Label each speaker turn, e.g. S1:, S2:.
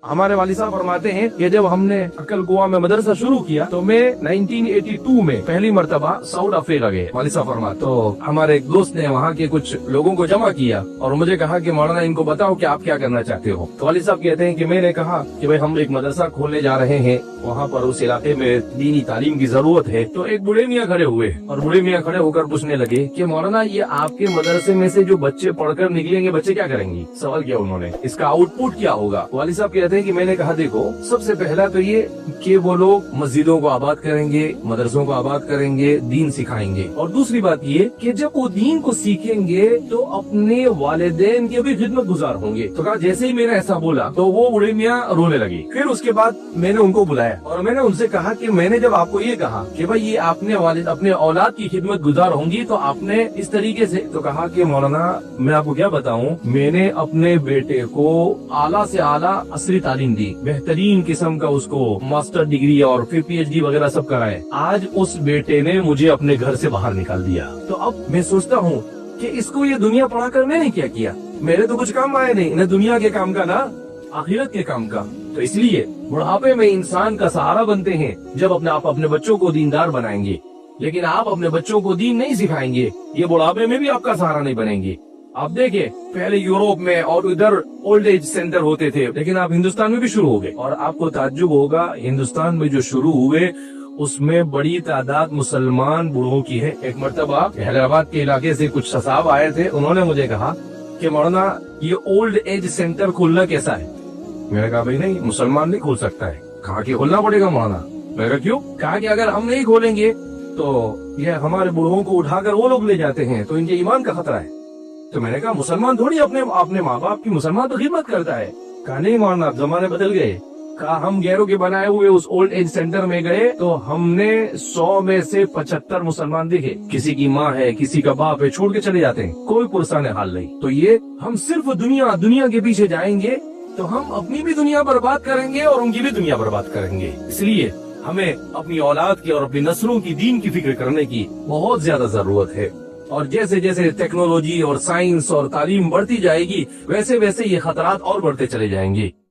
S1: हमारे वाली साहब फरमाते हैं कि जब हमने अक्कल कुआं में मदरसा शुरू किया तो मैं 1982 में पहली मर्तबा साउथ अफ्रीका गए। वाली साहब फरमाते तो हमारे एक दोस्त ने वहाँ के कुछ लोगों को जमा किया और मुझे कहा कि मौलाना इनको बताओ कि आप क्या करना चाहते हो। तो वाली साहब कहते हैं कि मैंने कहा कि भाई हम एक मदरसा खोलने जा रहे हैं, वहाँ पर उस इलाके में दीनी तालीम की जरूरत है। तो एक बूढ़े मियाँ खड़े हुए और बूढ़े मियाँ खड़े होकर पूछने लगे कि मौलाना ये आपके मदरसे में से जो बच्चे पढ़कर निकलेंगे बच्चे क्या करेंगे? सवाल किया उन्होंने, इसका आउटपुट क्या होगा? वाली साहब कहते हैं कि मैंने कहा देखो सबसे पहला तो ये कि वो लोग मस्जिदों को आबाद करेंगे, मदरसों को आबाद करेंगे, दीन सिखाएंगे। और दूसरी बात ये कि जब वो दीन को सीखेंगे तो अपने वालिदैन के भी खिदमत गुजार होंगे। तो कहा जैसे ही मैंने ऐसा बोला तो वो बूढ़े मियाँ रोने लगे। फिर उसके बाद मैंने उनको बुलाया और मैंने उनसे कहा कि मैंने जब आपको ये कहा कि भाई ये आपने वालिद अपने औलाद की खिदमत गुजार होंगी तो आपने इस तरीके से, तो कहा कि मौलाना मैं आपको क्या बताऊं, मैंने अपने बेटे को आला से आला असली तालीम दी, बेहतरीन किस्म का उसको मास्टर डिग्री और फिर पीएचडी वगैरह सब कराए। आज उस बेटे ने मुझे अपने घर से बाहर निकाल दिया। तो अब मैं सोचता हूँ कि इसको ये दुनिया पढ़ा कर मैंने क्या किया? मेरे तो कुछ काम आए नहीं, न दुनिया के काम का ना आखिरत के काम का। तो इसलिए बुढ़ापे में इंसान का सहारा बनते हैं जब आप अपने बच्चों को दीनदार बनाएंगे। लेकिन आप अपने बच्चों को दीन नहीं सिखाएंगे, ये बुढ़ापे में भी आपका सहारा नहीं बनेंगे। आप देखिए पहले यूरोप में और उधर ओल्ड एज सेंटर होते थे, लेकिन आप हिंदुस्तान में भी शुरू हो गए। और आपको ताज्जुब होगा हिंदुस्तान में जो शुरू हुए उसमें बड़ी तादाद मुसलमान बूढ़ों की है। एक मर्तबा हैदराबाद के इलाके से कुछ साहब आए थे, उन्होंने मुझे कहा कि मौलाना ये ओल्ड एज सेंटर खोलना कैसा है? मैंने कहा भाई नहीं, मुसलमान नहीं खोल सकता है। कहा कि खोलना पड़ेगा मौलाना। मैंने कहा क्यों? कहा कि अगर हम नहीं खोलेंगे तो ये हमारे बूढ़ों को उठाकर वो लोग ले जाते हैं तो इनके ईमान का खतरा है। तो मैंने कहा मुसलमान थोड़ी अपने माँ बाप की, मुसलमान तो खिदमत करता है। कहा नहीं मौलाना अब जमाने बदल गए। कहा हम गैरों के बनाए हुए उस ओल्ड एज सेंटर में गए तो हमने 100 में से 75 मुसलमान देखे। किसी की माँ है, किसी का बाप है, छोड़ के चले जाते हैं, कोई पुरसान हाल नहीं। तो ये हम सिर्फ दुनिया के पीछे जाएंगे तो हम अपनी भी दुनिया बर्बाद करेंगे और उनकी भी दुनिया बर्बाद करेंगे। इसलिए हमें अपनी औलाद की और अपनी नस्लों की दीन की फिक्र करने की बहुत ज्यादा जरूरत है। और जैसे जैसे टेक्नोलॉजी और साइंस और तालीम बढ़ती जाएगी वैसे वैसे ये खतरात और बढ़ते चले जाएंगे।